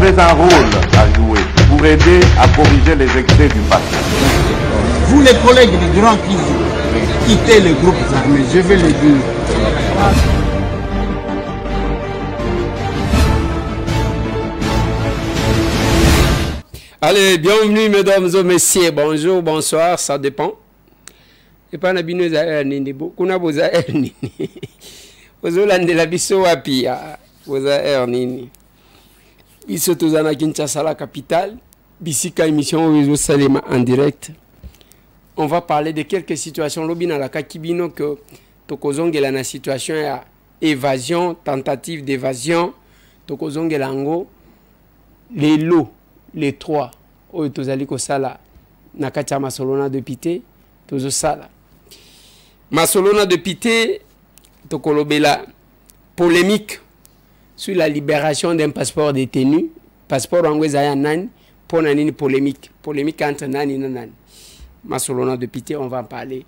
avez un rôle à jouer pour aider à corriger les excès du passé. Vous les collègues des grands qui quittez les groupes armés, je vais le dire. Allez, bienvenue mesdames et messieurs, bonjour, bonsoir, ça dépend. Et pas nabino za nini kuna boza nini. Ozolandela biso wapi boza nini. Biso tozana Kinshasa la capitale, bisika émission Réseau Salema en direct. On va parler de quelques situations lobina la kakibino que tokozongela na situation ya évasion, tentative d'évasion, tokozongela ngo les lots. Les trois, oyo tozali kosala na kati ya masolona député, tozosala. Masolona député, tokolobela polémique sur la libération d'un passeport détenu. Passeport wango ezaya nani, pona nini polémique. Polémique entre nani na nani. Masolona député, on va en parler.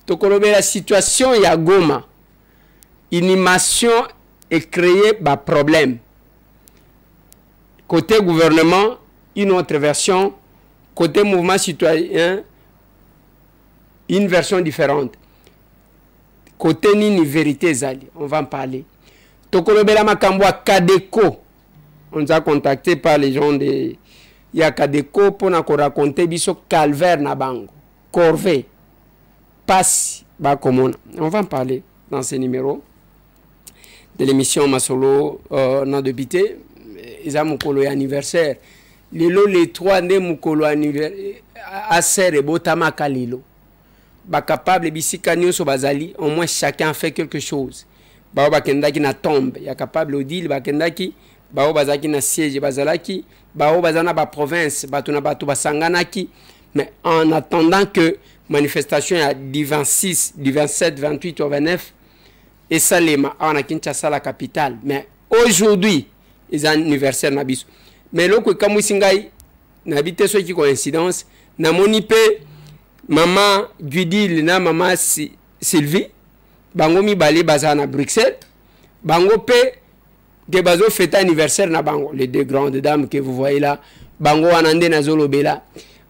Tokolobela situation ya Goma. Inhumation est créée par problème. Côté gouvernement, une autre version, côté mouvement citoyen, une version différente. Côté Nini Vérité Zali, on va en parler. Tokolobela Makambwa Kadeko, on nous a contacté par les gens de Yakadeko pour nous raconter biso calvaire na bango, corvée, passe, bakomona. On va en parler dans ce numéro de l'émission Masolo na débité. Ils ont mon anniversaire. Lilo les trois ne mukolo anniversaire et botamaka lilo. Ba capable bisika nyoso bazali, au moins chacun fait quelque chose. Ba bakendaki na tombe, ya capable odile bakendaki, ba bazaki na siège bazalaki, ba bazana ba province, batuna batu basanganaki. Mais en attendant que manifestation ya du 26, du 27, 28 ou 29 et Salema on a Kinshasa la capitale. Mais aujourd'hui, ils ont anniversaire na biso. Mais loko kamusingai n'habite ceux qui coïncidence na monipe maman Gudil na maman Sylvie bango mi balé baza na Bruxelles bango pe que bazo fête anniversaire na bango les deux grandes dames que vous voyez là bango anande na zolobela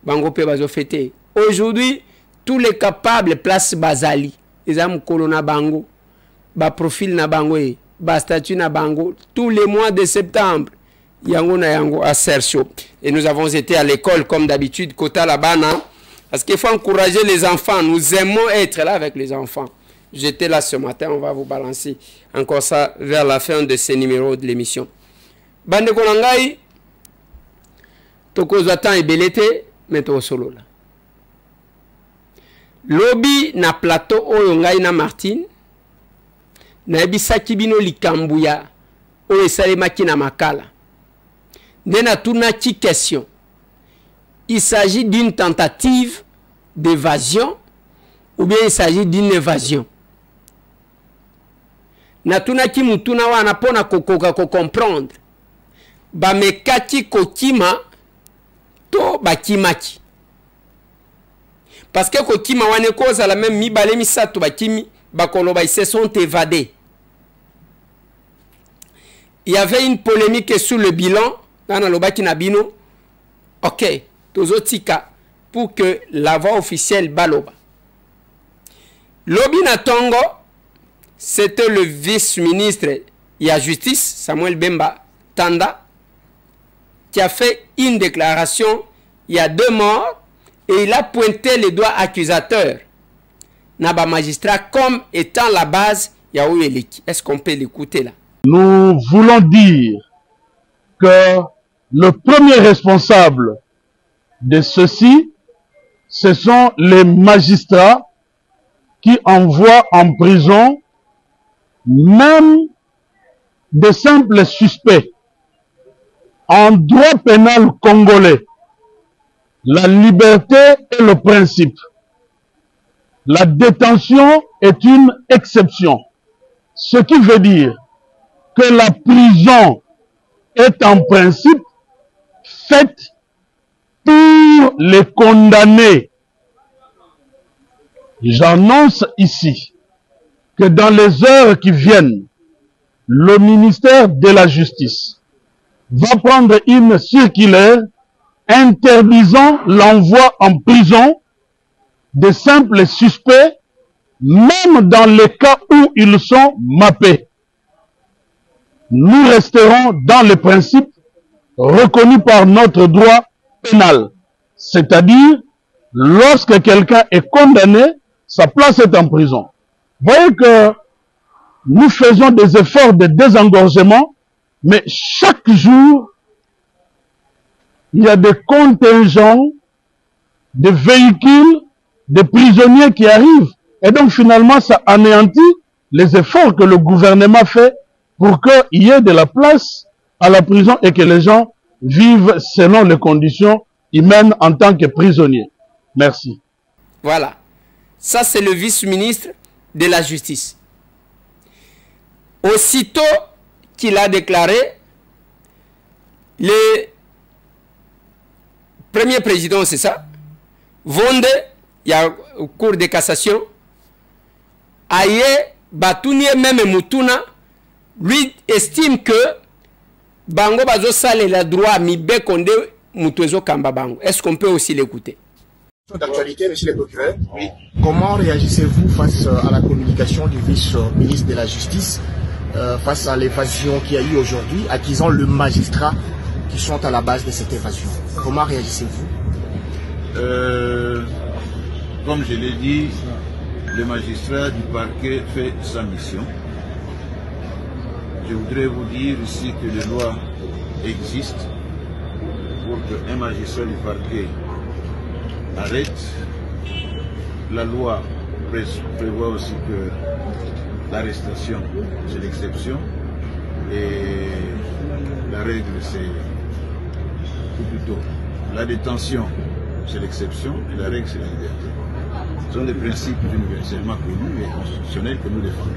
bango pe bazo fêter aujourd'hui tous les capables place bazali ils am kolona bango ba profil na bango e ba statut na bango tous les mois de septembre Yango na yango à Sercho. Et nous avons été à l'école comme d'habitude, Kota Labana. Parce qu'il faut encourager les enfants. Nous aimons être là avec les enfants. J'étais là ce matin, on va vous balancer encore ça vers la fin de ces numéros de l'émission. Bande Konangai, Toko Zatan et Belete, mettons solo là. Lobby na plateau Oyongai na Martine. Na ebisaki bino likambuya. Oye Salemaki na Makala. Nena tunaki question. Il s'agit d'une tentative d'évasion ou bien il s'agit d'une évasion. Na tunaki mutuna wana pona kokoka ko comprendre. Ba mekaki kokima to bakimaki. Parce que kokima wane koza la même mibale misato bakimi bakoloba ils se sont évadés. Il y avait une polémique sur le bilan. Dans le baki nabino, ok, tozotika pour que la voix officielle baloba. Lobina Tongo, c'était le vice-ministre de la Justice, Samuel Bemba Tanda, qui a fait une déclaration, il y a 2 morts, et il a pointé les doigts accusateurs. Naba magistrat comme étant la base, Yaoueleki. Est-ce qu'on peut l'écouter là? Nous voulons dire que le premier responsable de ceci, ce sont les magistrats qui envoient en prison même de simples suspects. En droit pénal congolais, la liberté est le principe. La détention est une exception. Ce qui veut dire que la prison est en principe faite pour les condamnés. J'annonce ici que dans les heures qui viennent, le ministère de la Justice va prendre une circulaire interdisant l'envoi en prison de simples suspects, même dans les cas où ils sont mappés. Nous resterons dans les principes reconnus par notre droit pénal, c'est-à-dire lorsque quelqu'un est condamné, sa place est en prison. Voyez que nous faisons des efforts de désengorgement, mais chaque jour, il y a des contingents, des véhicules, des prisonniers qui arrivent. Et donc finalement, ça anéantit les efforts que le gouvernement fait pour qu'il y ait de la place à la prison et que les gens vivent selon les conditions humaines en tant que prisonniers. Merci. Voilà. Ça, c'est le vice-ministre de la Justice. Aussitôt qu'il a déclaré, le premier président, c'est ça, Vonde, il y a au cours de cassation, Aye, Batounie, même Moutouna, lui estime que Bango Bazo Sale la droit Mibe Konde Moutozo Kamba Bango. Est-ce qu'on peut aussi l'écouter? D'actualité, monsieur le procureur, oui. Comment réagissez-vous face à la communication du vice-ministre de la Justice, face à l'évasion qu'il y a eu aujourd'hui, accusant le magistrat qui sont à la base de cette évasion? Comment réagissez-vous? Comme je l'ai dit, le magistrat du parquet fait sa mission. Je voudrais vous dire ici que les lois existent pour qu'un magistrat du parquet arrête. La loi prévoit aussi que l'arrestation, c'est l'exception, et la règle, c'est, ou plutôt, la détention, c'est l'exception, et la règle, c'est la liberté. Ce sont des principes universellement connus et constitutionnels que nous défendons.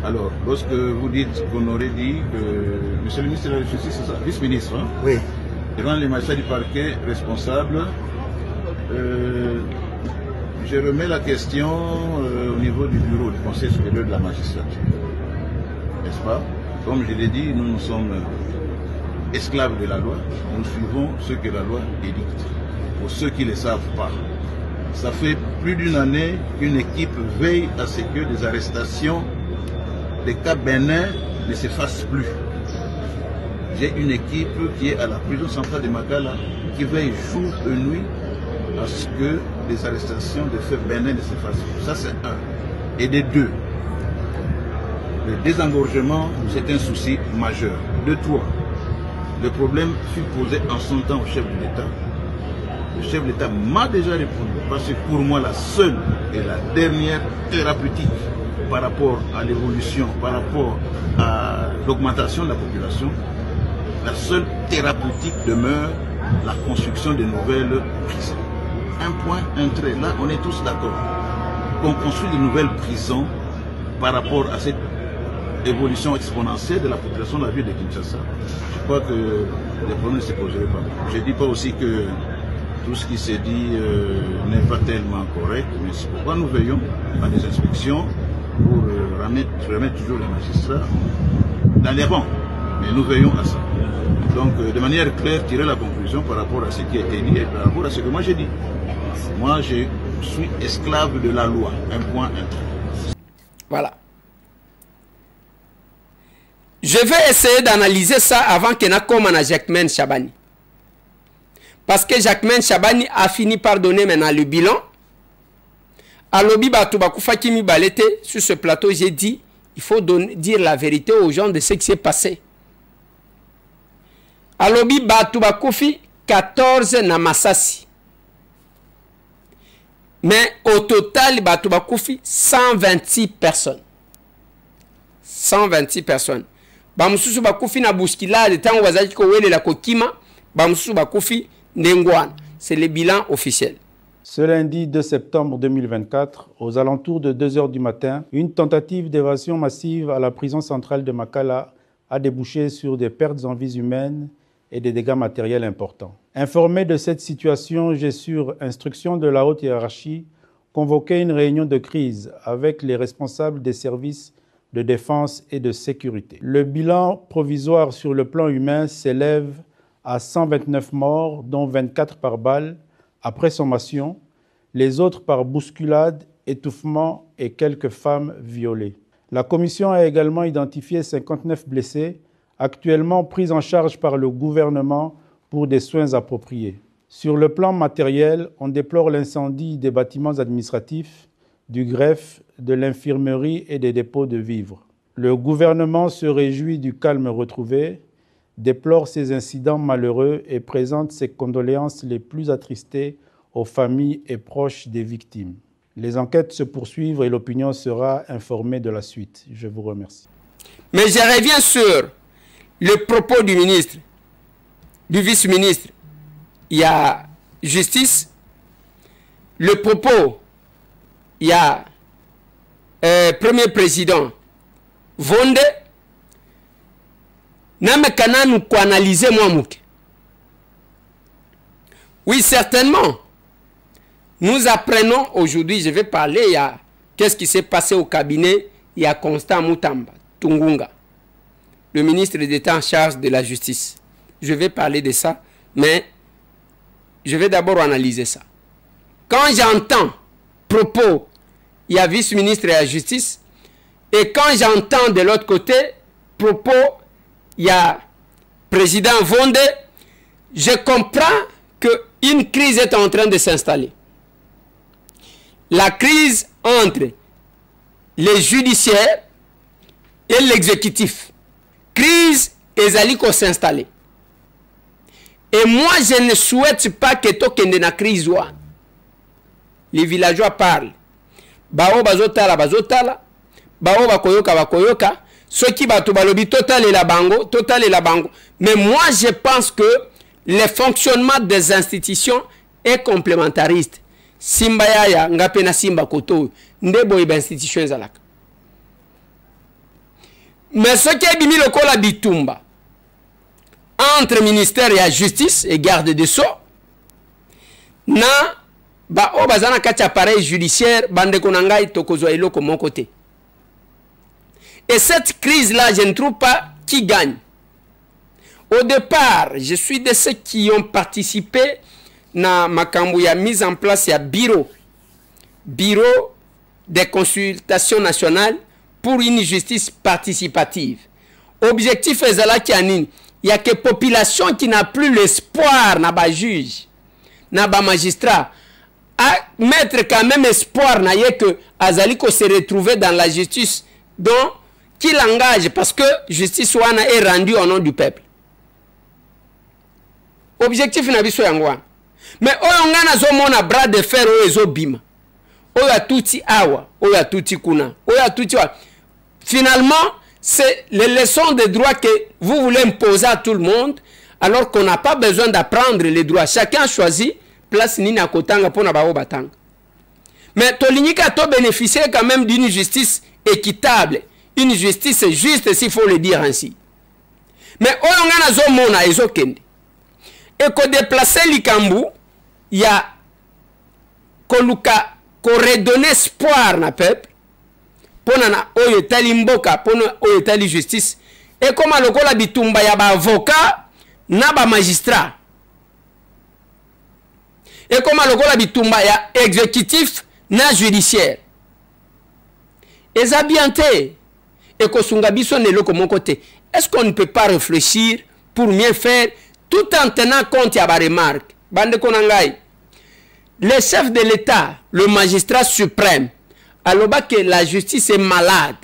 Alors, lorsque vous dites qu'on aurait dit que, monsieur le ministre de la Justice, c'est ça, vice-ministre, hein, oui, devant les magistrats du parquet responsables, je remets la question au niveau du bureau du Conseil supérieur de la magistrature. N'est-ce pas? Comme je l'ai dit, nous sommes esclaves de la loi, nous suivons ce que la loi édicte. Pour ceux qui ne le savent pas, ça fait plus d'une année qu'une équipe veille à ce que des arrestations, des cas bénins ne se fassent plus. J'ai une équipe qui est à la prison centrale de Makala qui veille jour et nuit à ce que les arrestations de faits bénins ne se fassent plus. Ça, c'est un. Et des deux, le désengorgement, c'est un souci majeur. De trois, le problème fut posé en son temps au chef de l'État. Le chef de l'État m'a déjà répondu, parce que pour moi, la seule et la dernière thérapeutique par rapport à l'évolution, par rapport à l'augmentation de la population, la seule thérapeutique demeure la construction de nouvelles prisons. Un point, un trait, là on est tous d'accord. On construit de nouvelles prisons par rapport à cette évolution exponentielle de la population de la ville de Kinshasa. Je crois que les problèmes ne se poseraient pas. Je ne dis pas aussi que tout ce qui s'est dit n'est pas tellement correct, mais c'est pourquoi nous veillons à des inspections pour remettre toujours les magistrats dans les rangs. Mais nous veillons à ça. Donc, de manière claire, tirer la conclusion par rapport à ce qui a été dit et par rapport à ce que moi j'ai dit. Moi, je suis esclave de la loi. Un point, un trait. Voilà. Je vais essayer d'analyser ça avant que n'a comme Jacquemaine Chabani. Parce que Jacquemaine Chabani a fini par donner maintenant le bilan. À l'Obi Batoubakou Fakimi Balete, sur ce plateau, j'ai dit, il faut dire la vérité aux gens de ce qui s'est passé. À l'Obi Batoubakou 14 Namassasi. Mais au total, Batoubakou 126 personnes. 126 personnes. Bamsusu Bakoufi na Bouskila, le temps où Wazaki Kowele la Kokima, Bamsusu Bakoufi Nengouane. C'est le bilan officiel. Ce lundi 2 septembre 2024, aux alentours de 2 h du matin, une tentative d'évasion massive à la prison centrale de Makala a débouché sur des pertes en vies humaines et des dégâts matériels importants. Informé de cette situation, j'ai sur instruction de la haute hiérarchie convoqué une réunion de crise avec les responsables des services de défense et de sécurité. Le bilan provisoire sur le plan humain s'élève à 129 morts, dont 24 par balle, après sommation, les autres par bousculade, étouffement et quelques femmes violées. La commission a également identifié 59 blessés, actuellement pris en charge par le gouvernement pour des soins appropriés. Sur le plan matériel, on déplore l'incendie des bâtiments administratifs, du greffe, de l'infirmerie et des dépôts de vivres. Le gouvernement se réjouit du calme retrouvé, déplore ces incidents malheureux et présente ses condoléances les plus attristées aux familles et proches des victimes. Les enquêtes se poursuivent et l'opinion sera informée de la suite. Je vous remercie. Mais je reviens sur le propos du ministre, du vice-ministre. Il y a justice. Le propos, il y a premier président Vonde. Namekana nous analyser moi mouke. Oui, certainement. Nous apprenons aujourd'hui, je vais parler, il y a qu'est-ce qui s'est passé au cabinet, il y a Constant Mutamba, Tungunga, le ministre d'État en charge de la justice. Je vais parler de ça, mais je vais d'abord analyser ça. Quand j'entends propos, il y a vice-ministre et la justice, et quand j'entends de l'autre côté propos, il y a président Vonde, je comprends qu'une crise est en train de s'installer. La crise entre les judiciaires et l'exécutif. Crise ezaliko s'installer. Et moi, je ne souhaite pas que tokende na crise wa. Les villageois parlent. Bao bazotala bazotala. Bao bakoyoka bakoyoka. Ceux qui bato balobi total et la bango. Mais moi, je pense que le fonctionnement des institutions est complémentariste. Simba yaya ngapena simba koto ndebo iba institution ezalaka. Mais ce qui est bimi lokola bitumba entre ministère et la justice et garde des sceaux na ba obazana kati appareil judiciaire bande konangai tokozwa eloko mon côté. Et cette crise là, je ne trouve pas qui gagne. Au départ, je suis de ceux qui ont participé na makambu ya mise en place ya bureau de consultation nationale pour une justice participative. Objectif ezala ki anini, il y a que population qui n'a plus l'espoir na ba juge, na ba magistrat à mettre quand même espoir na ye que azaliko se retrouver dans la justice dont qui l'engage parce que justice wana est rendue au nom du peuple. Objectif na biso yangwa. Mais oyo ngana zo mona bras de fer oyo ezo bima. Oyo atuti awa, oyo atuti kuna, oyo atuti wa. Finalement, c'est les leçons de droit que vous voulez imposer à tout le monde alors qu'on n'a pas besoin d'apprendre les droits. Chacun choisit place nini akotanga pona bao batanga. Mais tolinika to bénéficier quand même d'une justice équitable, une justice juste s'il faut le dire ainsi. Mais oyo ngana zo mona ezo kende. Et qu'on déplace l'Ikambu, il y a qu'on redonne espoir na peuple, pour na oyo tali mboka, pour na oyo tali justice, et comme à lokola bitumba ya ba avocat, na ba magistrat. Et comme à lokola bitumba ya exécutif, na judiciaire. Et ça bien té, et qu'on sunga biso ne loko mon côté. Est-ce qu'on ne peut pas réfléchir pour mieux faire tout en tenant compte de la remarque, bande konangai, le chef de l'État, le magistrat suprême, alors que la justice est malade.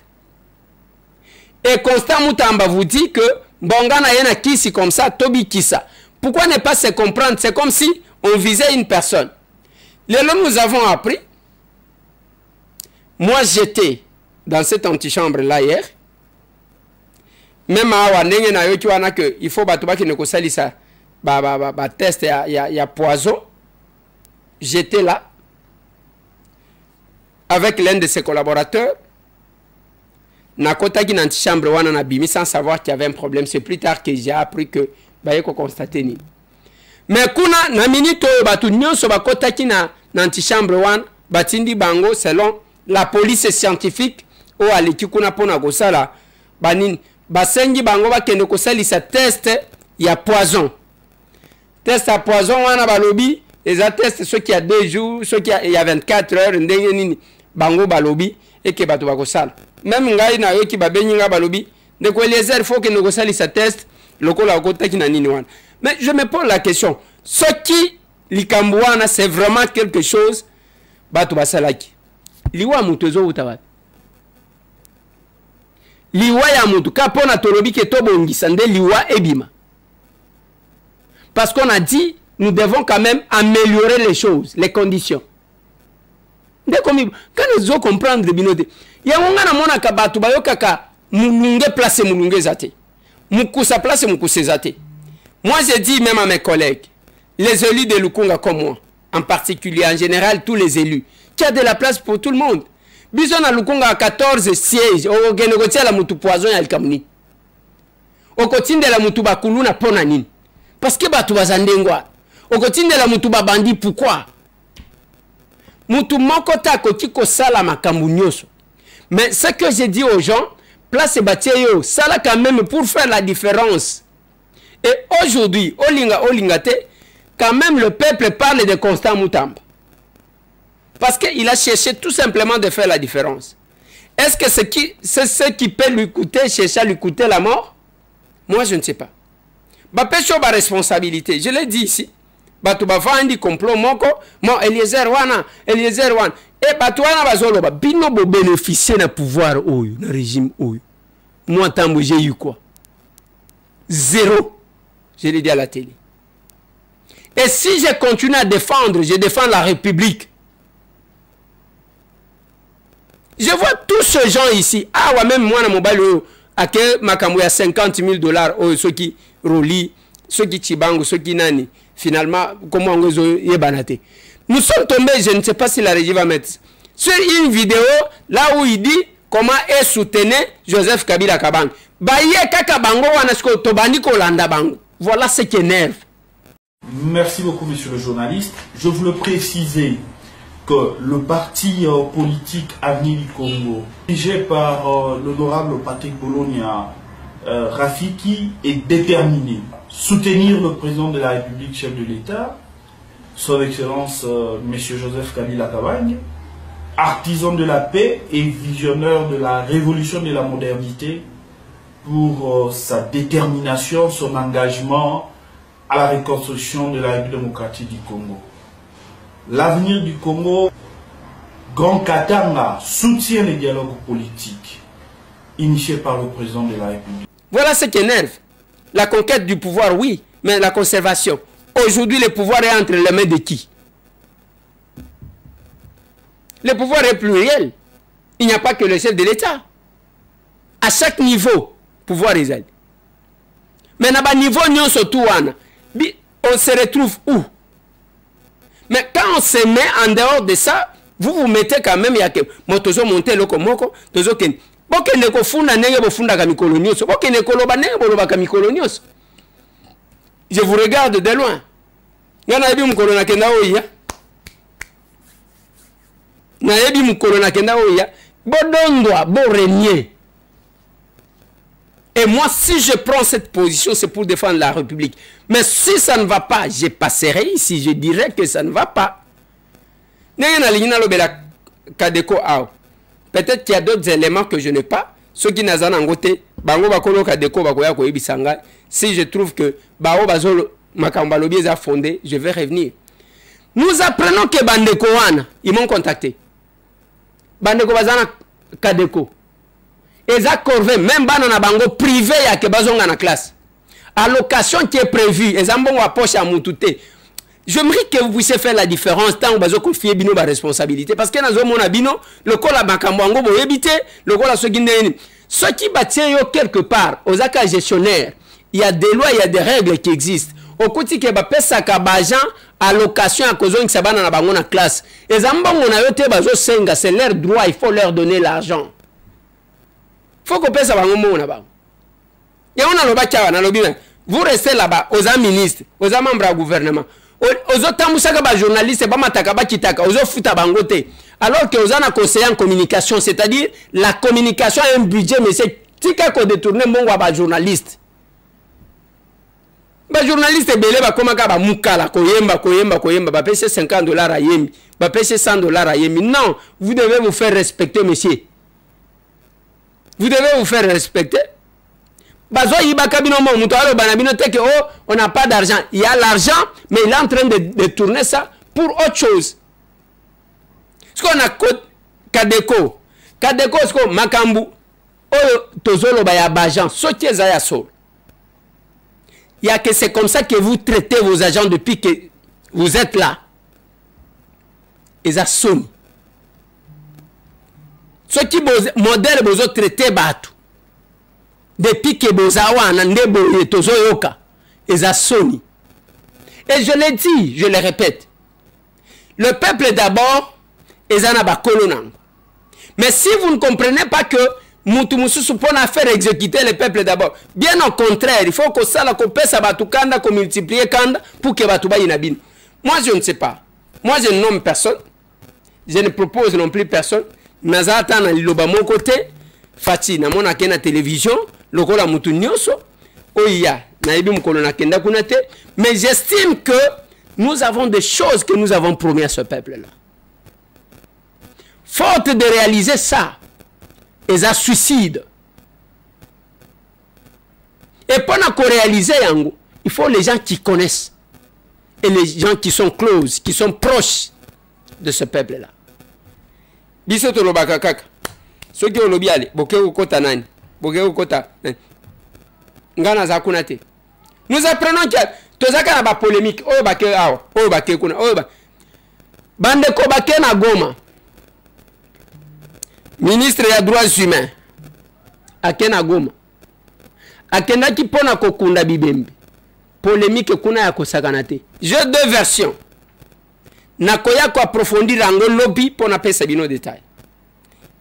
Et Constant Mutamba vous dit que Bongana yena kisi comme ça, Tobi kisa. Pourquoi ne pas se comprendre? C'est comme si on visait une personne. Nous avons appris, moi j'étais dans cette antichambre là hier. Même à Wanenge na yoki wana que il faut batuba qui ne kosali ça ba test ya poison. J'étais là avec l'un de ses collaborateurs. Nakota qui nanti chambre wana na bimi sans savoir qu'il y avait un problème. C'est plus tard que j'ai appris que ba yeko constater ni. Mais kuna na minute batu nyonso bakota ki na nanti chambre wana batindi bango selon la police scientifique o aleki kuna pona kosala banini basengi bango bakende kosalisa test ya poison. Test à poison wana balobi les tests ceux qui a 2 jours, ceux qui a 24 heures ndenge nini bango balobi et que bato bakosala. Même ngai na yo ki babenyi nga balobi ndeko Eliezer faut que nous kosalisa test lokola okotaki na nini wana. Mais je me pose la question, ce qui likambo wana c'est vraiment quelque chose bato basalaki. Liwa mutu ezo utabat. Liwa ya mutu kapona tolobi ke tobongisa nde liwa ebima. Parce qu'on a dit, nous devons quand même améliorer les choses, les conditions. Quand nous devons comprendre les binotés, il y a un mona kabatu bayokaka mulunge place mulunge zate. Mukusa place mukuse zate. Moi j'ai dit même à mes collègues, les élus de Lukunga comme moi, en particulier, en général tous les élus, qu'il y a de la place pour tout le monde. Bison à Lukunga a 14 sièges, au Genegotia la mutu poison ya Kamuni. Au quotidien de la mutu bakulu na ponanine. Parce que batu bazandengwa. Au quotidien de la mutu bandi pourquoi? Mutu moko ta koti ko sala makambu nyoso. Mais ce que j'ai dit aux gens, place batieyo, sala quand même pour faire la différence. Et aujourd'hui, olingate, quand même le peuple parle de Constant Mutamba. Parce qu'il a cherché tout simplement de faire la différence. Est-ce que c'est ce qui peut lui coûter, chercher à lui coûter la mort? Moi je ne sais pas. Bapesho ba responsabilité, je l'ai dit ici. Batu ba vandi complot moko, mon Eliezer wana. Et batu wana bazolo ba bino bo bénéficier na pouvoir oyo, na régime oyo. Moi tambo j'ai eu quoi? 0. Je l'ai dit à la télé. Et si je continue à défendre, je défends la République. Je vois tous ces gens ici. Ah ouais, même moi na mobile oyo, ake makambo ya $50,000 oyo ceux qui Roli, ceux qui Chibango, ceux qui Nani, finalement, comment on est. Nous sommes tombés, je ne sais pas si la régie va mettre, sur une vidéo là où il dit comment est soutenu Joseph Kabila Kabang. Baye kaka bango wanasko tobandi ko landa bango. Voilà ce qui énerve. Merci beaucoup, monsieur le journaliste. Je voulais préciser que le parti politique Avenir du Congo, dirigé par l'honorable Patrick Bologna, Rafiki, est déterminé à soutenir le président de la République, chef de l'État, son Excellence M. Joseph Kabila Kabang, artisan de la paix et visionneur de la révolution de la modernité, pour sa détermination, son engagement à la reconstruction de la République démocratique du Congo. L'avenir du Congo, Grand Katanga soutient les dialogues politiques initiés par le président de la République. Voilà ce qui énerve. La conquête du pouvoir, oui, mais la conservation. Aujourd'hui, le pouvoir est entre les mains de qui? Le pouvoir est pluriel. Il n'y a pas que le chef de l'État. À chaque niveau, pouvoir est là. Mais à niveau, on se retrouve où? Mais quand on se met en dehors de ça, vous vous mettez quand même, il y a que motozo monter le komoko, tozo ken. Boke ne ko funda nenge bo funda ka mikolo nyoso. Boke ne ko loba nenge bo loba ka mikolo nyoso. Je vous regarde de loin. Ngana yebi mukolo na kenda oya. Na yebi mukolo na kenda oya. Bodondwa bo renier. Et moi, si je prends cette position, c'est pour défendre la République. Mais si ça ne va pas, je passerai ici, je dirais que ça ne va pas. Peut-être qu'il y a d'autres éléments que je n'ai pas. Ceux qui n'ont pas ngoté, si je trouve que Bao Bazolo Makambalobi a fondé, je vais revenir. Nous apprenons que Bandeko Wana, ils m'ont contacté. Bandeko Bazana Kadeko. Eza Corvé, même banana bango privé ya ke bazonga na classe. Allocation qui est prévue, ezambongo a poche à Moutouté. J'aimerais que vous puissiez faire la différence tant que vous confiez bino ba responsabilité parce que nazo mona bino le kola bakambo bo ebité le kola so gindeni. Ce qui batient yo quelque part aux accords gestionnaires, il y a des lois, il y a des règles qui existent. Au côté que ba pesa ka bajan allocation à cause que banana bango na classe. Ezambongo na yote bazo senga, c'est leur droit, il faut leur donner l'argent. Faut qu'on passe à Bango. Vous restez là-bas, aux ministres, aux membres du gouvernement, aux autres journalistes, aux autres Alors que vous avez un conseiller en communication, c'est-à-dire la communication a un budget, mais c'est tika ko détourner mon wa journaliste. Ba journaliste belé ba koma ka ba mukala koyemba ba payer $50 à yemi, ba payer $100 à yemi. Non, vous devez vous faire respecter, monsieur. Vous devez vous faire respecter. Bazo yiba kabino mo muto alo banabino teke oh on n'a pas d'argent. Il y a l'argent, mais il est en train de tourner ça pour autre chose. Ce qu'on a Kadeko. Kadeko, ce qu'on Makambu. Oh, Tozolo Baya Bajan. Sotiez Zaya Sol. Il y a que c'est comme ça que vous traitez vos agents depuis que vous êtes là. Et ça sonne. Ce qui modèle vous traitez Batu. Depuis que vous avez Ndebo et Tozoyoka. Et ça sonne. Et je l'ai dit, je le répète. Le peuple d'abord. Mais si vous ne comprenez pas que Moutumusu peut faire exécuter le peuple d'abord, bien au contraire, il faut que ça pèse Batukanda, qu'on multiplie Kanda pour que Batuba Inabine. Moi je ne sais pas. Moi je ne nomme personne. Je ne propose non plus personne. Nazata na liloba mon côté. Fati na mona kena télévision. Lokola Moutou Nyoso. Oya. Na ibi mkolo na kenda kunate. Mais j'estime que nous avons des choses que nous avons promis à ce peuple-là. Faute de réaliser ça, et ça suicide. Et pendant qu'on réalise, il faut les gens qui connaissent. Et les gens qui sont close, qui sont proches de ce peuple-là. Bisoto Lobakakak. Ceux qui ont le biale, Bokeo Kota Nani, Bokeo Kota. Ngana Zakunate. Nous apprenons que Tozaka n'a pas polémique. Oh, Bake, oh, Bake, Kuna, oh, Bandeko Bake na Goma. Ministre des droits humains akena Goma akenda ki pona kokunda bibembe polémique kuna ya kosakana te. J'ai deux versions nakoya ko approfondir ango lobby pona pesa bino détail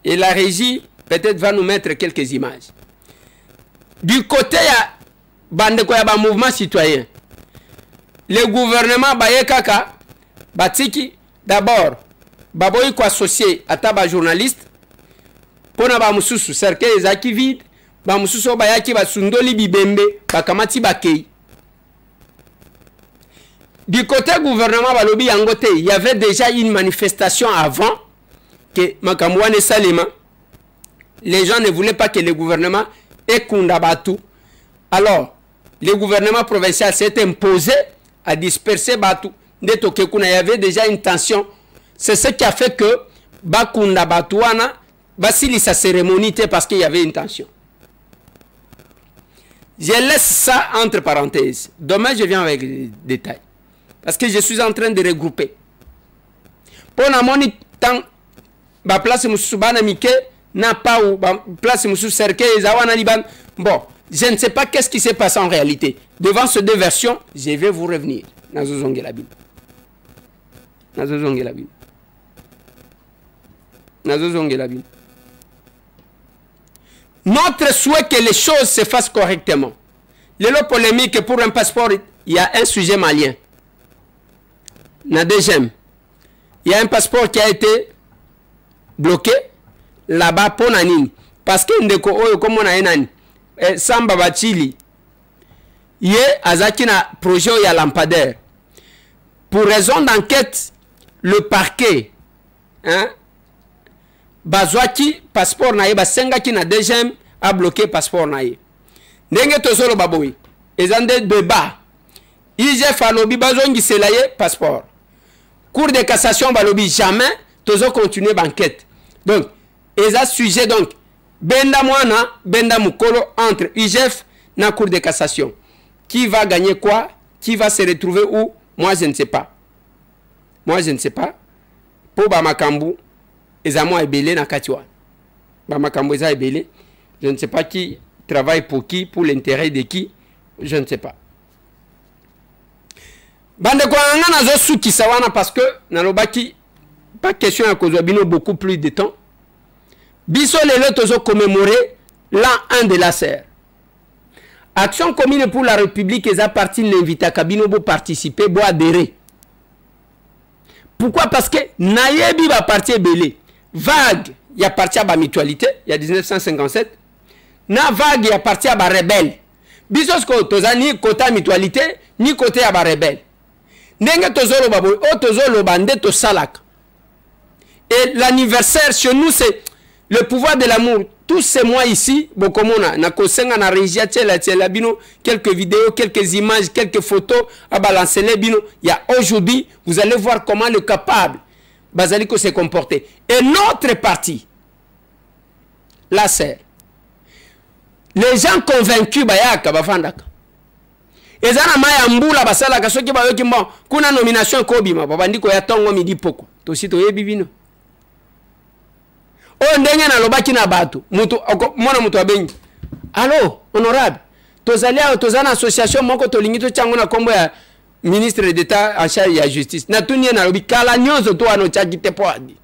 et la régie peut-être va nous mettre quelques images du côté ya bande ko ya ba mouvement citoyen. Le gouvernement baye kaka batiki d'abord baboyi ko associé ata ba journaliste pona ba mususu cercueil ezaki vide ba mususu bayaki ba sundoli bibembe bakamati bakei. Du côté gouvernement balobi yangote, il y avait déjà une manifestation avant que Makamouane Salema. Les gens ne voulaient pas que le gouvernement ait Kundabatu. Alors, le gouvernement provincial s'est imposé à disperser Batu. Il y avait déjà une tension. C'est ce qui a fait que Bakunda Batuana Basili sa cérémonie parce qu'il y avait une tension. Je laisse ça entre parenthèses. Demain, je viens avec les détails. Parce que je suis en train de regrouper. Pour la monnaie, la place Moussouba Mike n'a pas ou place Moussou Cercueil Zawana Liban. Bon, je ne sais pas qu'est-ce qui s'est passé en réalité. Devant ces deux versions, je vais vous revenir. Nazozongelabin. Nazozongelabin. Nazozongelabin. Notre souhait que les choses se fassent correctement. Le lot polémique pour un passeport, il y a un sujet malien. Il y a un passeport qui a été bloqué là-bas pour Nanine. Parce que comme on a un Samba Bachili, il y a un projet il y a lampadaire. Pour raison d'enquête, le parquet, hein, Bazwaki, passeport naïe, Basengaki na deuxième a bloqué passeport naïe. Nenge tosolo baboui. Ezande débat. IGF alobi bazongi selaye passeport. Cour de cassation balobi jamais tozo continuer banquette. Donc, eza sujet donc benda mwana, benda mukolo entre IGF na cour de cassation. Qui va gagner quoi? Qui va se retrouver où? Moi je ne sais pas. Moi je ne sais pas. Pour Bamakambu, Ezamo Ebele na Katiwa. Bamakambu Eza Ebele. Je ne sais pas qui travaille pour qui, pour l'intérêt de qui. Je ne sais pas. Bande kwa ngana zo suki sawana parce que nalobaki pas question à cause bino beaucoup plus de temps. Biso lelo tozo commémorer l'an 1 de la serre. Action commune pour la République eza parti l'invite à Kabino pour participer, pour adhérer. Pourquoi? Parce que Nayebi va partir belé. Vague, il y a parti à la mutualité, il y a 1957. Na vague, il y a parti à la rebelle. Bisosko, toza ni côté mutualité, ni côté à la rebelle. Nenge tozolo baboy, o tozolo bande to salak. Et l'anniversaire chez nous, c'est le pouvoir de l'amour. Tous ces mois ici, bokomona, na kosenga na regia tchela bino, quelques vidéos, quelques images, quelques photos à balancer les bino. Il y a aujourd'hui, vous allez voir comment le capable Bazaliko s'est comporté. Et notre parti, la serre. Les gens convaincus, bayaka, bafandaka. Et ça, na mbula basala kasoki bayoki mbo, kuna nomination kobima, babandiko ya tongo midi poko. Tosito yebibino. O ndenge na lobaki na bato, mutu mona mutu abengi. Allô, honorable. Tozalia tozana association moko tolingito chango na kombo ya ministre d'État en charge de la justice. Na tunie na lobi kala nyonzo to ano chakite poadi.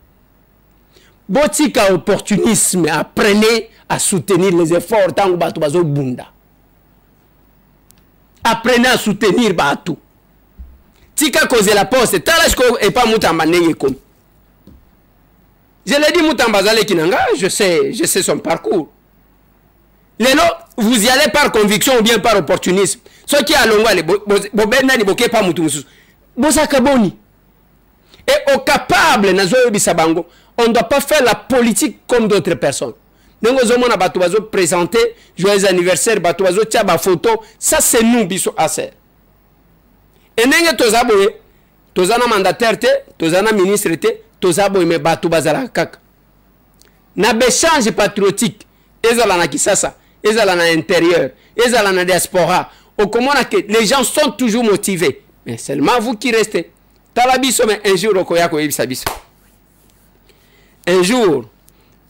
Botika opportunisme, apprenez à soutenir les efforts tango bato bazo bunda. Apprenez à soutenir bato. Tika cause la poste, talashko et pas mutamba nenge comme. Je l'ai dit mutamba zale kinanga, je sais son parcours. Lelo, vous y allez par conviction ou bien par opportunisme. Ce qui a longuement les bobena ni boke pas mutumus. Bosaka boni. Et au capable na zo bisabango, on ne doit pas faire la politique comme d'autres personnes. Nengo zo mona batu bazo présenter joyeux anniversaire, batu bazo tia ba photo, ça c'est nous biso aser. Et nenge tozaboye, tozana mandataire te, tozana ministre te, tozaboye me batu bazala kaka. Na béchange patriotique, ezala na kisasa, ezala na intérieur, ezala na diaspora. Au comment les gens sont toujours motivés. Mais seulement vous qui restez. Talabiso, mais un jour, okoyako ibisabiso. Un jour,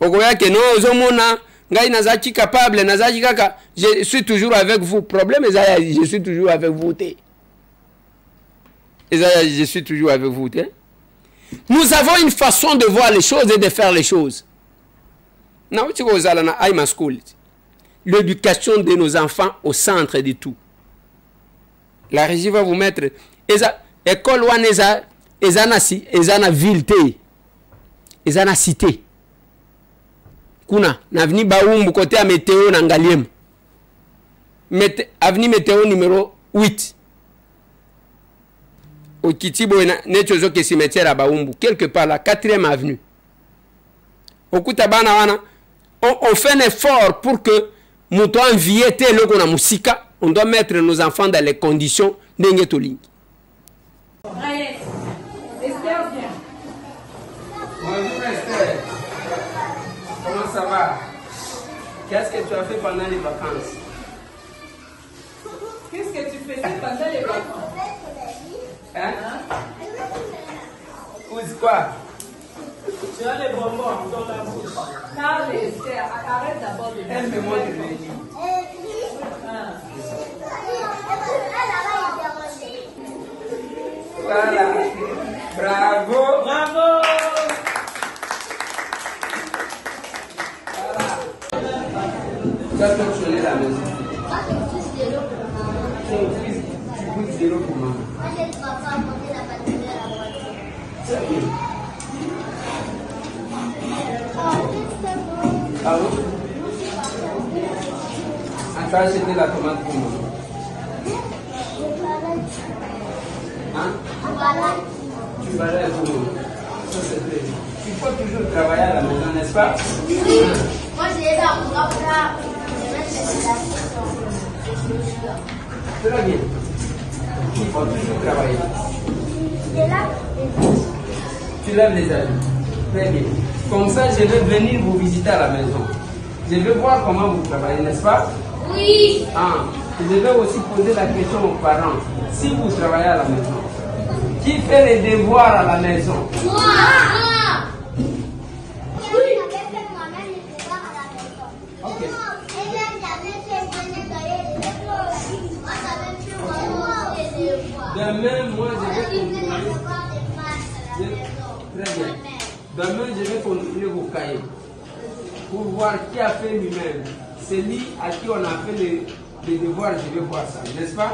okoyake no zomona, ngai nazaki capable, nazaki kaka, je suis toujours avec vous. Problème, je suis toujours avec vous. Je suis toujours avec vous. Nous avons une façon de voir les choses et de faire les choses. L'éducation de nos enfants au centre de tout. La régie va vous mettre école ou ezana ville ezana cité kuna n'avenue Baoumbu côté à météo na Ngaliem avenue météo numéro 8 au Kitibo nechozo ke cimetière à Baoumbu quelque part la 4e avenue au Kutabana wana on fait un effort pour que muto enviété le kona musika. On doit mettre nos enfants dans les conditions d'Engetoli. Esther, viens. Bonjour Esther. Comment ça va? Qu'est-ce que tu as fait pendant les vacances? Qu'est-ce que tu faisais pendant les vacances? Hein? Quoi? Tu as les bonbons dans la bouche. Parle Esther, arrête d'abord de elle me montre le lit. Voilà. Bravo. Bravo. Voilà. Tu as fonctionné la maison. Tu goûtes de l'eau pour maman. C'est bien. Ah oui? Attends, acheter la tomate pour moi. Hein? Tu balayes pour moi. Ça c'est très bien. Il faut toujours travailler à la maison, n'est-ce pas? Oui. Moi j'ai aidé à mon grand-frère. Très bien. Il faut toujours travailler. Tu lèves les habits. Très bien. Comme ça, je vais venir vous visiter à la maison. Je vais voir comment vous travaillez, n'est-ce pas? Oui. Ah, je vais aussi poser la question aux parents. Si vous travaillez à la maison, qui fait les devoirs à la maison? Moi. Oui. J'avais fait moi-même les devoirs à la maison. Ok. Demain, moi, je vais contrôler. Très bien. Demain, je vais contrôler vos cahiers pour voir qui a fait lui-même. C'est lui à qui on a fait les devoirs, je vais voir ça, n'est-ce pas?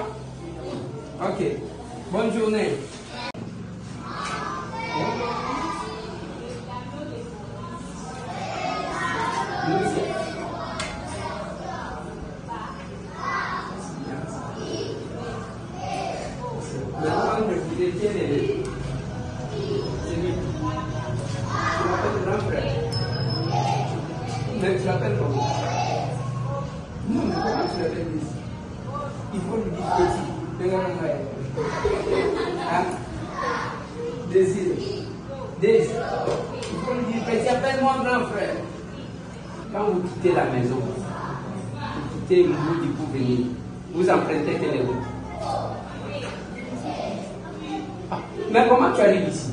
Ok. Bonne journée. Mais tu l'appelles comment? Non, mais comment tu l'appelles ici? Il faut lui dire petit. Hein? Désir. Désir. Il faut lui dire petit, appelle-moi grand frère. Quand vous quittez la maison, vous quittez le bout du pour venir, vous empruntez quelle route? Ah, mais comment tu arrives ici?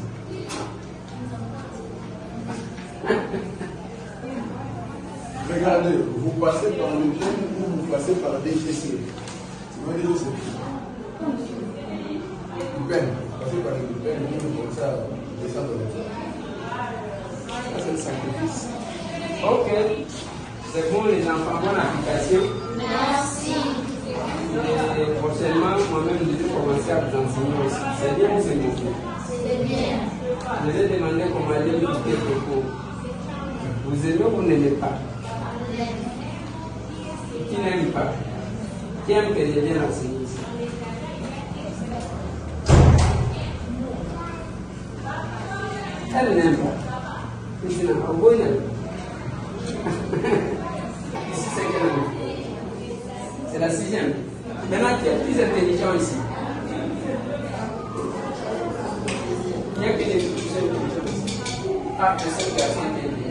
Regardez, vous passez par le jeune ou vous passez par la DGC. Vous voyez c'est du peine. Vous passez par le peine, comme ça, descendre dans le ça, c'est le sacrifice. Ok. C'est bon les enfants, bonne application. Merci. Et prochainement, moi-même, je vais commencer à vous enseigner aussi. C'est bien ou c'est mauvais? C'est bien. Je vais demander comment aller vous quitter le cours. Vous aimez ou vous n'aimez pas? Qui n'aime pas? Qui aime que je vienne enseigner ici? Elle n'aime pas. Ici, n'a pas beau, n'aime pas. Ici, c'est quelle année? C'est la 6e. Maintenant, qui est plus intelligent ici? Il n'y a que des plus intelligents ici. Ah, c'est ce garçon qui est intelligent.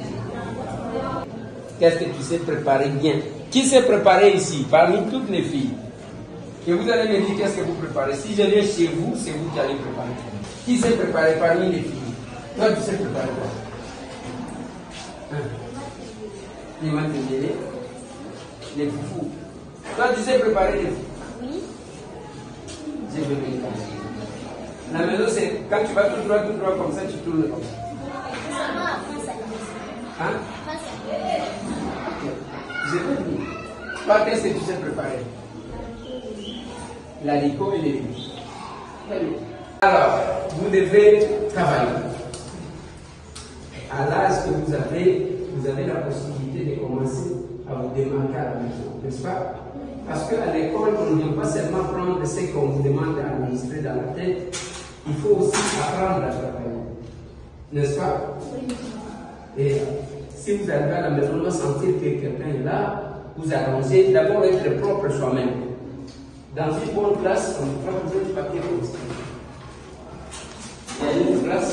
Qu'est-ce que tu sais préparer bien? Qui s'est préparé ici, parmi toutes les filles? Et vous allez me dire qu'est-ce que vous préparez. Si je viens chez vous, c'est vous qui allez préparer. Qui s'est préparé parmi les filles? Toi, tu sais préparer quoi? Les matériels, les foufous. Toi, tu sais préparer les foufous? Oui. Je vais venir. La maison, c'est quand tu vas tout droit comme ça, tu tournes comme ça. Hein? Je vais venir. Toi, qu'est-ce que tu sais préparer? L'haricot et les légumes. Alors, vous devez travailler. À l'âge que vous avez la possibilité de commencer à vous démarquer à la maison, n'est-ce pas? Parce qu'à l'école, on ne vient pas seulement prendre ce qu'on vous demande d'administrer dans la tête, il faut aussi apprendre à travailler. N'est-ce pas? Et si vous arrivez à la maison, on va sentir que quelqu'un est là, vous allongez, d'abord être propre soi-même. Dans une bonne classe, on ne va pas besoin de papier comme ça. Il y a une classe.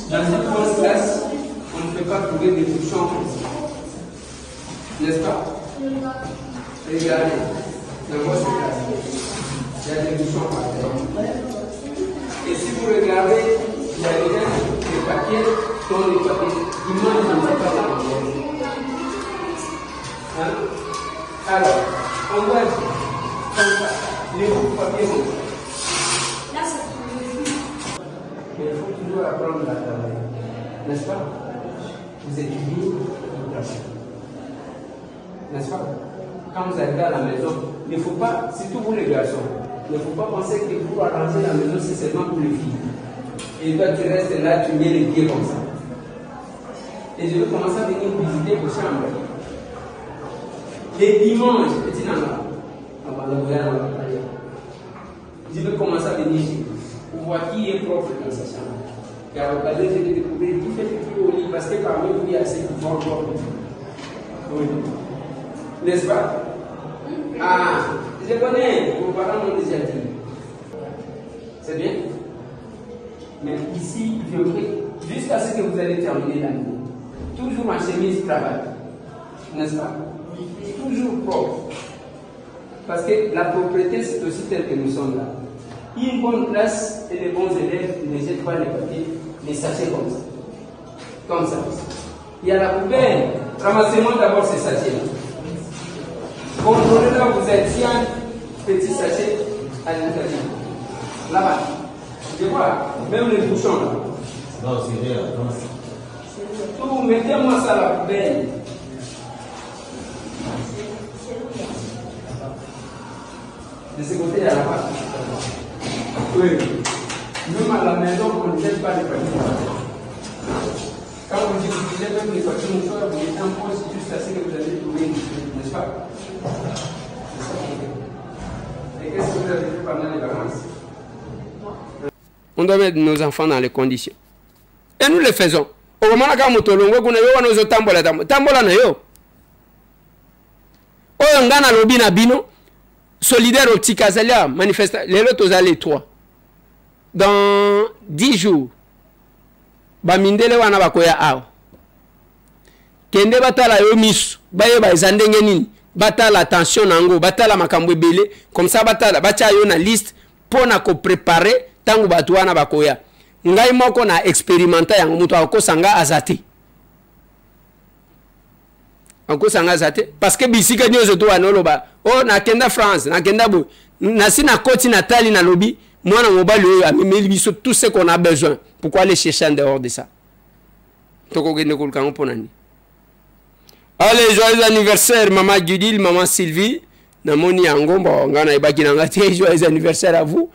Dans une bonne classe, on ne peut pas trouver des bouchons comme ça. N'est-ce pas? Regardez, dans votre classe, il y a des bouchons par terre. Et si vous regardez, il y a des papiers, dont les papiers, ils mangent dans le papier. Hein? Alors, on va dire, comme ça, les papiers vont. Là, ça Mais il faut toujours apprendre à travailler. N'est-ce pas? Vous étudiez, vous travaillez. N'est-ce pas? Quand vous arrivez à la maison, il ne faut pas, surtout vous les garçons, il ne faut pas penser que pour arranger la maison, c'est seulement pour les filles. Et toi, tu restes là, tu mets les pieds comme ça. Et je vais commencer à venir visiter vos chambres. Les dimanches, petit nana, je vais commencer à venir chez vous. Pour voir qui est propre dans sa chambre. Car au palais, je vais découvrir qui fait pipi au lit parce que parmi vous, il y a ceux qui font propre. Oui. N'est-ce pas? Ah, je connais, vos parents m'ont déjà dit. C'est bien? Mais ici, je prie, jusqu'à ce que vous allez terminer l'année, toujours en chemise travail. N'est-ce pas? Toujours propre. Parce que la propriété, c'est aussi tel que nous sommes là. Une bonne classe et les bons élèves ne jettent pas les papiers, les sachets comme ça. Comme ça. Il y a la poubelle. Ramassez-moi d'abord ces sachets-là. Contrôlez là où vous êtes. Il y a un petit sachet à l'intérieur. Là-bas. Je vois, même les bouchons là. Non, c'est rien. Tout, mettez-moi ça à la poubelle. De ce côté, il y a la pâte. Oui. Même à la maison, on ne jette pas les papiers. Quand vous utilisez même les papiers mouchoirs, vous mettez en poche juste à ce que vous allez trouver, n'est-ce pas? Et qu'est-ce que vous avez fait pendant les vacances? On doit mettre nos enfants dans les conditions. Et nous le faisons. okomona ka moto longwe kuna yo wana ozotambola tambola na yo oyo nga nalobi na bino solidaire otika azalia manifesta lelo tozali 3 dans 10 jours bamindele wana bakoya awa kende batala yo misu bayeba eza ndenge nini batala attention nango batala makambo ebele comme ça batala batia yo na liste pona ko préparer tangu batu wana bakoya ngai moko na expérimenter yango mutu akosanga azate parce que bisika nyozo to wana loba oh na kenda France na kenda bo na sina koti na tali na lobby mwana mobali oyo amemeli biso tout ce qu'on a besoin pourquoi aller chercher en dehors de ça toko gende ko kango ponani. Allez, joyeux anniversaire, maman Gudil, maman Sylvie. Namoni yango, bon, ngana ibaki nangati, joyeux anniversaire à vous.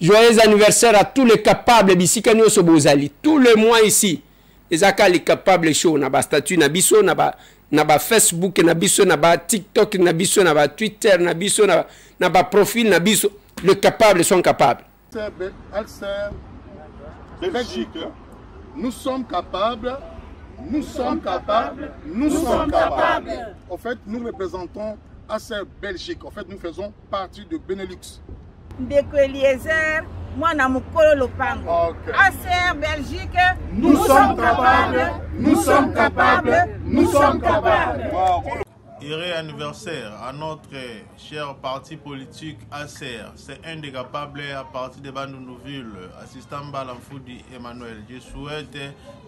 Joyeux anniversaire à tous les capables, bisika nyo sobozali. Tous les mois ici, les akali capables show, na ba statut, na biso, na ba Facebook, na biso, na ba TikTok, na biso, na ba Twitter, na biso, na ba profil, na biso. Les capables sont capables. Alcer de Belgique, nous sommes capables. Nous sommes capables, nous sommes capables. En fait, nous représentons Acer Belgique. En fait, nous faisons partie de Benelux. Ndeko Eliezer, moi na mukolo lopango. Acer Belgique, nous sommes capables, nous sommes capables, nous sommes capables. Heureux anniversaire à notre cher parti politique Acer. C'est un des capables à partir de Bandunuville, assistant Balamfoudi Emmanuel. Je souhaite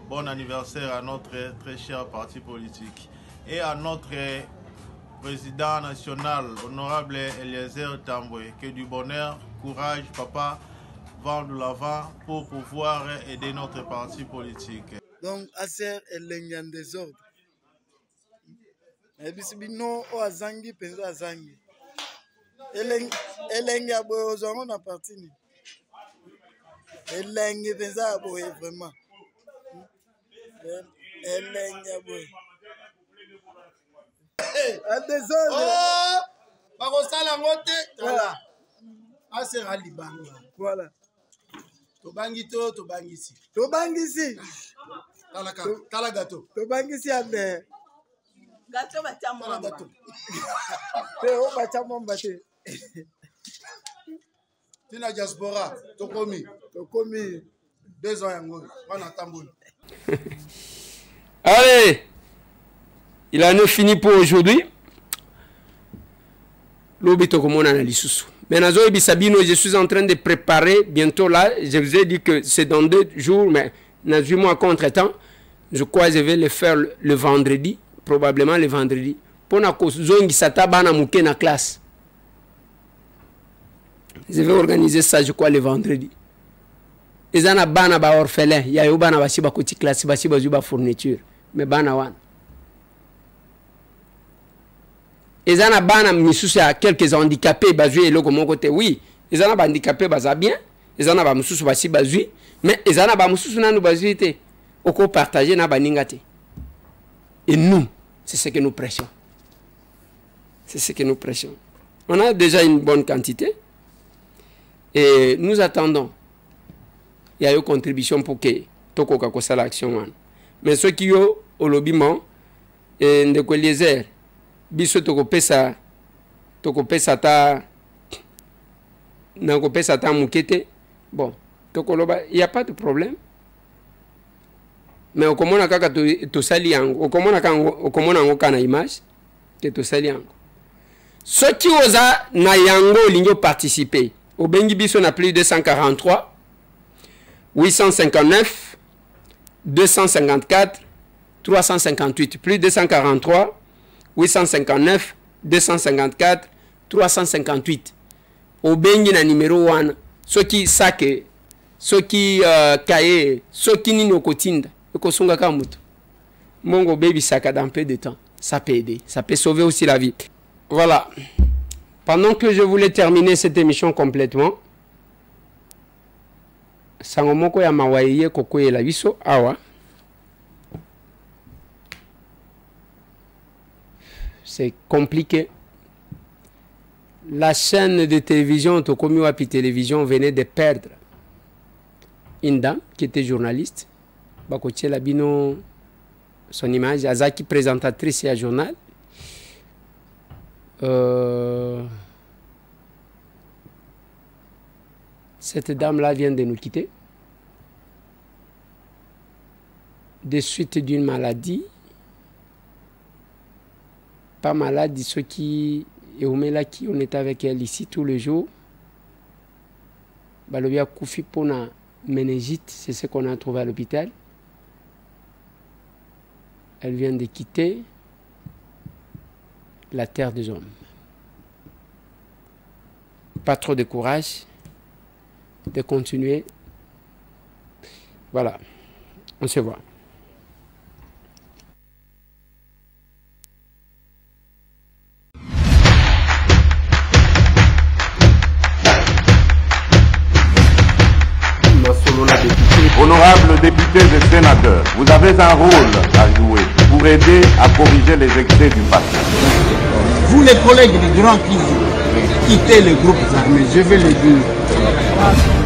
bon anniversaire à notre très cher parti politique et à notre président national, honorable Eliezer Tamboué. Que du bonheur, courage, papa, vent de l'avant pour pouvoir aider notre parti politique. Donc Acer est l'engin des ordres. Ebisibino o azangi penza azangi elenge aboye ozango na parti ni elenge penza aboye vraiment elenge aboye oh bakosala ngote tala asera libanga voilà tobangisi tala gato tobangisi ande gato batamo gato o batamo mbate tina diaspora tokomi 2 ans yango wana tamboli. Allez, il en est fini pour aujourd'hui. L'obito comme on a lisusu. Maintenant, je suis en train de préparer bientôt là. Je vous ai dit que c'est dans 2 jours, mais dans 8 mois contre-temps. Je crois que je vais le faire le vendredi. Probablement le vendredi. Pour na kozongi sata bana muke na classe. Je vais organiser ça, je crois, le vendredi. Les ana bana ba orphelin, ya yo bana basi ba koti classe, basi ba zuba fourniture, mais bana wan. Les ana bana misusu a quelques handicapés bazui eloko mon côté. Oui, les ana ba handicapés baza bien, les ana ba misusu basi bazui, mais les ana ba misusu nanu bazui te. Oko partager na baninga te. Et nous, c'est ce que nous prêchons. C'est ce que nous prêchons. On a déjà une bonne quantité. Et nous attendons. Il y a une contribution pour que Toko Kakosa l'action. Mais ceux qui ont au lobbyment, et Ndeko Eliezer, biso Toko Pesa ta Nako Pesa ta Mukete. Bon, Toko Loba, il n'y a pas de problème. Mais au komona kaka to sali yango, au komona ngo kana image que to sali yango. Ceux qui osa na yango lingo participer. Au bengi biso na plus de 243 859 254 358 plus de 243 859 254 358. Au bengi na numéro 1 ceux qui sake ceux qui kaye ceux qui ni nokotinda. Mongo baby saka dans peu de temps. Ça peut aider. Ça peut sauver aussi la vie. Voilà. Pendant que je voulais terminer cette émission complètement, Sangomoko ya mawaye kokoye la biso awa. C'est compliqué. La chaîne de télévision Tokomi Wapi Télévision venait de perdre une dame qui était journaliste. bakotie la bino son image azaki présentatrice à journal cette dame là vient de nous quitter de suite d'une maladie, pas maladie, ceux qui on est avec elle ici tous les jours. Balobia Koufi Pona méningite, c'est ce qu'on a trouvé à l'hôpital. Elle vient de quitter la terre des hommes. Pas trop de courage de continuer. Voilà, on se voit. Honorables députés et sénateurs, vous avez un rôle à jouer pour aider à corriger les excès du passé. Vous les collègues du Grand qui quittez les groupes armés, je vais le dire.